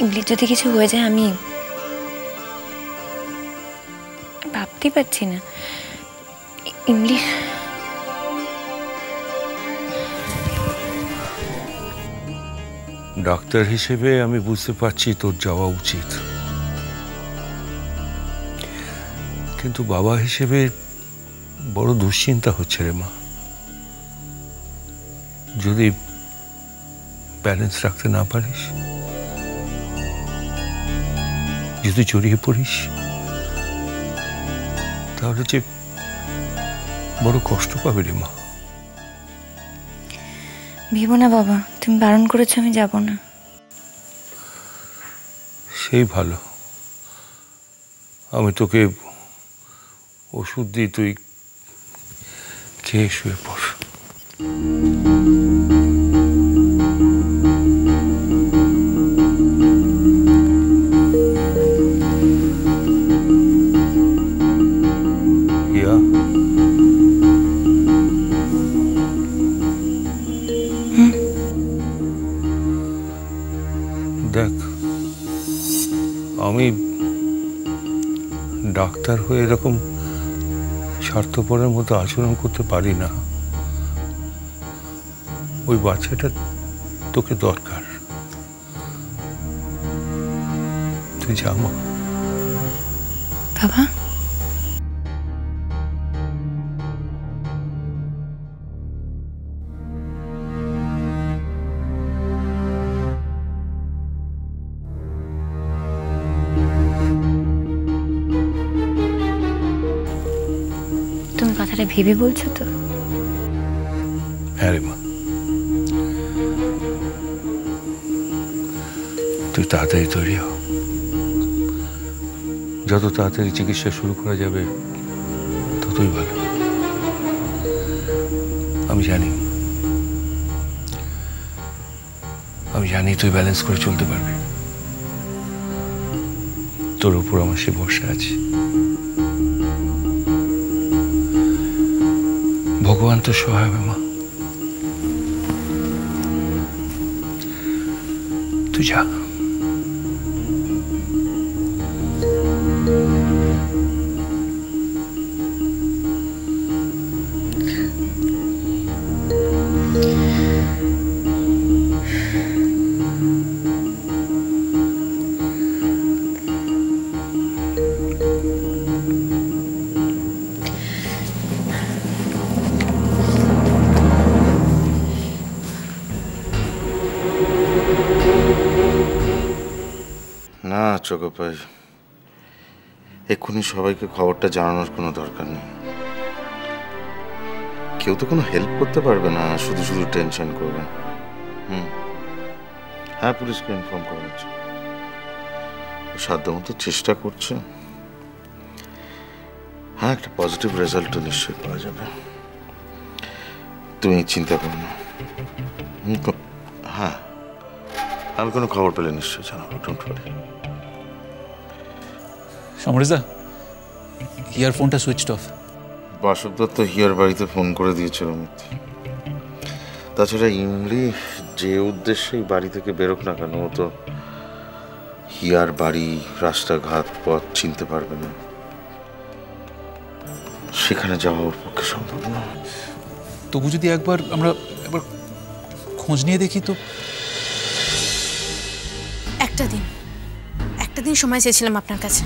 ইমলির যদি কিছু হয়ে যায় আমি ভাবতে পারছি না। ইমলি ডাক্তার হিসেবে আমি বুঝতে পারছি তোর যাওয়া উচিত, কিন্তু বাবা হিসেবে বড় দুশ্চিন্তা হচ্ছে রে মা। যদি ব্যালেন্স রাখতে না পারিস, যদি জড়িয়ে পড়িস, তাহলে যে বড় কষ্ট পাবে রে মা। ভেবো না বাবা, তুমি বারণ করেছো, আমি যাব না। সেই ভালো, আমি তোকে ওষুধ দিই, তুই খেয়ে শুয়ে পড়। দেখ, আমি ডাক্তার হয়ে এরকম স্বার্থপরের মতো আচরণ করতে পারি না। ওই বাচ্চাটা তোকে দরকার, তুই যা মা। বাবা, তুমি কথাটা ভেবে বলছো তো? হ্যাঁ রে মা, তুই তাড়াতাড়ি তৈরি হ। যত তাড়াতাড়ি চিকিৎসা শুরু করা যাবে ততই ভালো। আমি জানি তুই ব্যালেন্স করে চলতে পারবি। তোর উপর আমার সে ভরসা আছে। ভগবান তো সহায় হবে মা, তুই যা। না চোখে পাই, এক্ষুনি সবাইকে খবরটা জানানোর কোনো দরকার নেই। কেউ তো কোনো হেল্প করতে পারবে না, শুধু শুধু টেনশন করবে। হ্যাঁ, পুলিশকে ইনফর্ম করা হচ্ছে, সাধ্যমতো চেষ্টা করছে। হ্যাঁ, একটা পজিটিভ রেজাল্টও নিশ্চয়ই পাওয়া যাবে, তুমি চিন্তা করো না। হ্যাঁ, আমি কোনো খবর পেলে নিশ্চয়ই জানাবো, ডোন্ট ওয়ারি। সমরেশদা, ইয়ারফোনটা switched off. Basab Dutta here বাড়িতে ফোন করে দিয়েছিল মিথ্যে। তাছাড়া ইমলি যে উদ্দেশ্যেই বাড়ি থেকে বেরোক না কেন, ও তো হিয়ার বাড়ি, রাস্তাঘাট, পথ চিনতে পারবে না। সেখানে যাওয়া ওর পক্ষে সম্ভব না। তবু যদি একবার খোঁজ নিয়ে দেখি তো। একটা দিন সময় চেয়েছিলাম আপনার কাছে।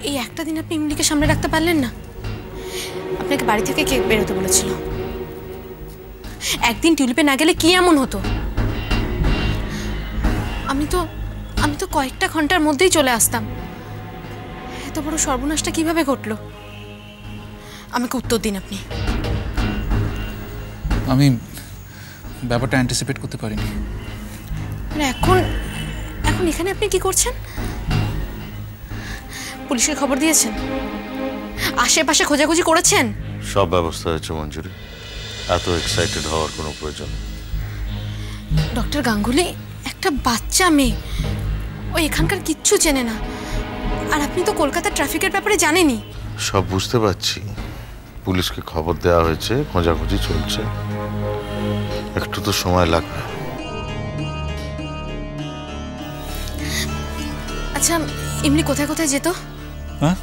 এই একটা দিন আপনি ইমলিকে সামনে রাখতে পারলেন না। আপনাকে বাড়ি থেকে কে বেরোতে বলেছিল? একদিন টিউলিপে না গেলে কি এমন হতো? আমি তো কয়েকটা ঘন্টার মধ্যেই চলে আসতাম। এত বড় সর্বনাশটা কিভাবে ঘটলো? আমাকে উত্তর দিন আপনি। আমি ব্যাপারটা অ্যান্টিসিপেট করতে পারিনি। এখন এখানে আপনি কি করছেন? পুলিশকে খবর দিয়েছেন? আশেপাশে খোঁজাখুঁজি করেছেন? সব ব্যবস্থা হয়েছে মঞ্জুরি, এত এক্সাইটেড হওয়ার কোনো প্রয়োজন নেই। ডক্টর গাঙ্গুলি একটা বাচ্চা মেয়ে, ও এখানকার কিচ্ছু চেনে না। আর আপনি তো কলকাতার ট্রাফিকের ব্যাপারে জানেনই। সব বুঝতে পারছি, পুলিশকে খবর দেওয়া হয়েছে, খোঁজাখুঁজি চলছে, একটু তো সময় লাগবে। আচ্ছা, এমনি কোথায় কোথায় যেত? হ্যাঁ,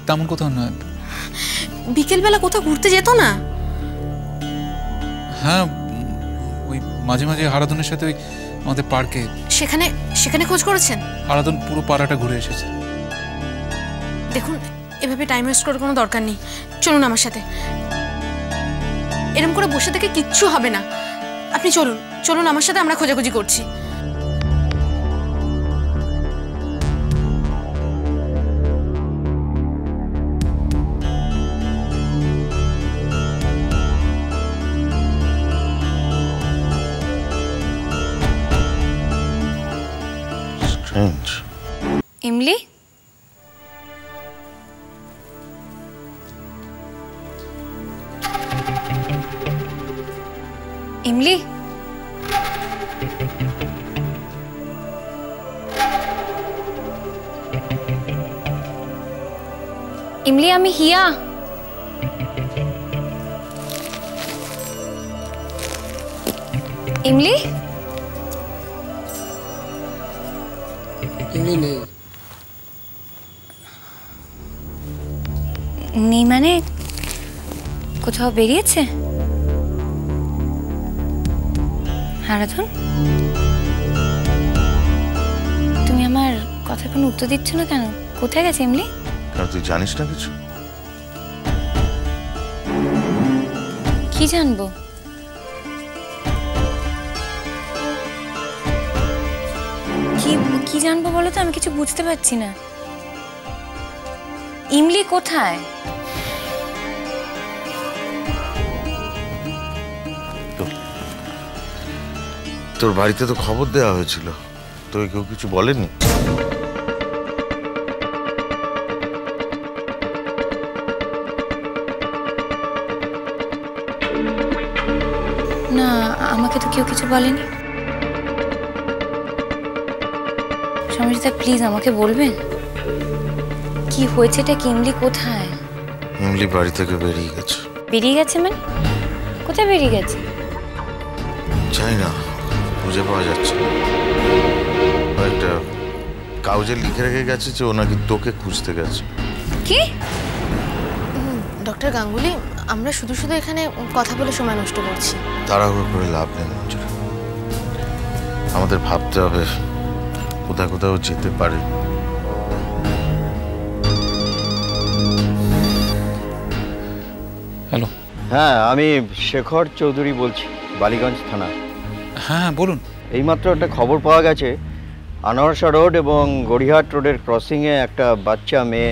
তেমন কোথাও নয়। বিকেলবেলা কোথাও ঘুরতে যেত না? হ্যাঁ, ওই মাঝে মাঝে হারাধনের সাথে ওই আমাদের পার্কে। সেখানে সেখানে খোঁজ করেছেন? হারাধন পুরো পাড়াটা ঘুরে এসেছে। দেখুন, এভাবে টাইম ওয়েস্ট করার কোনো দরকার নেই। চলুন আমার সাথে। এরকম করে বসে থেকে কিচ্ছু হবে না। আপনি চলুন, চলুন আমার সাথে, আমরা খোঁজাখুঁজি করছি। স্ট্রেঞ্জ। ইমলি, ইমলি, ইমলি, আমি হিয়া। ইমলি, ইমলি নেই। নেই মানে কোথাও বেরিয়েছে? হারাধন, তুমি আমার কথার কোনো উত্তর দিচ্ছ না কেন? কোথায় গেছে ইমলি? আর তুই জানিস না কিছু? কি জানবো? কি কি জানবো বলো তো? আমি কিছু বুঝতে পারছি না। ইমলি কোথায়? তোর বাড়িতে তো খবর দেওয়া হয়েছিল, তোকে কেউ কিছু বলেনি? না, আমাকে তো কেউ কিছু বলেনি। সমৃদ্ধা, প্লিজ আমাকে বলবেন কি হয়েছে, এটা কি? ইমলি কোথায়? ইমলি বাড়ি থেকে বেরিয়ে গেছে। বেরিয়ে গেছে মানে? কোথায় বেরিয়ে গেছে? জানি না, খুঁজে পাওয়া যাচ্ছে না। একটা কাগজে লিখে রেখে গেছে যে ও নাকি তোকে খুঁজতে গেছে। কি? ডক্টর গাঙ্গুলি, আমরা শুধু শুধু এখানে কথা বলে সময় নষ্ট করছি। তাড়াহুড়ো করে লাভ নেই মঞ্জুরি। আমাদের ভাবতে হবে কোথাও কোথাও যেতে পারে। হ্যালো। হ্যাঁ, আমি শেখর চৌধুরী বলছি, বালিগঞ্জ থানা। হ্যাঁ, বলুন। এইমাত্র একটা খবর পাওয়া গেছে, আনোয়ারশা রোড এবং গড়িয়াহাট রোডের ক্রসিংয়ে একটা বাচ্চা মেয়ে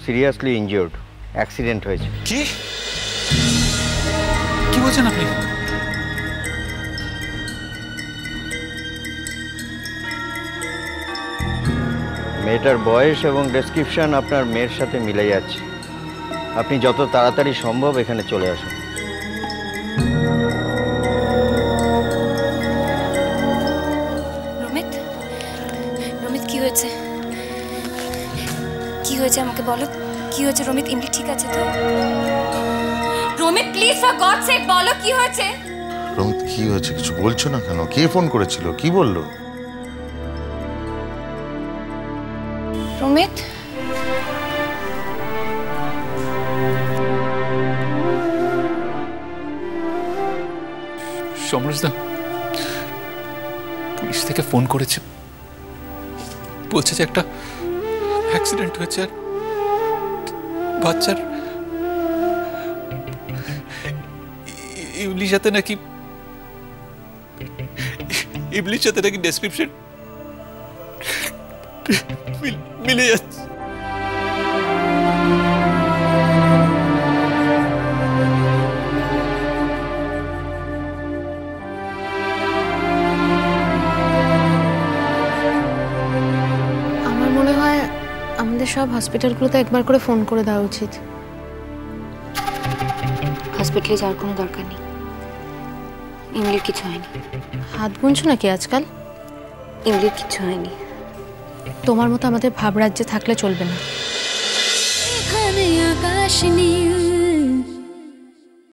সিরিয়াসলি ইনজিওর্ড, অ্যাক্সিডেন্ট হয়েছে। কি কি বলছেন আপনি? মেয়েটার বয়স এবং ডেসক্রিপশন আপনার মেয়ের সাথে মিলে যাচ্ছে। আপনি যত তাড়াতাড়ি সম্ভব এখানে চলে আসুন। রমিত, রমিত, কি হয়েছে? কি হয়েছে আমাকে বলো, কি হয়েছে? রমিত, ইমলি ঠিক আছে তো? Ramit, please for God sake বলো কি হয়েছে? রমিত, কি হয়েছে? কিছু বলছো না কেন? কে ফোন করেছিল? কি বললো? রমিত, সমরেশদা পুলিশ থেকে ফোন করেছে, বলছে যে একটা অ্যাক্সিডেন্ট হয়েছে আর বাচ্চার ইমলির সাথে নাকি ডেসক্রিপশন মিলে যাচ্ছে। আমার মনে হয় আমাদের সব হসপিটালগুলোতে একবার করে ফোন করে দেওয়া উচিত। হসপিটালে যাওয়ার কোনো দরকার নেই। ইমলির কিছু হয়নি। হাত গুনছো নাকি আজকাল? ইমলির কিছু হয়নি। তোমার মতো আমাদের ভাবরাজ্যে থাকলে চলবে না। এখানে আকাশ নীল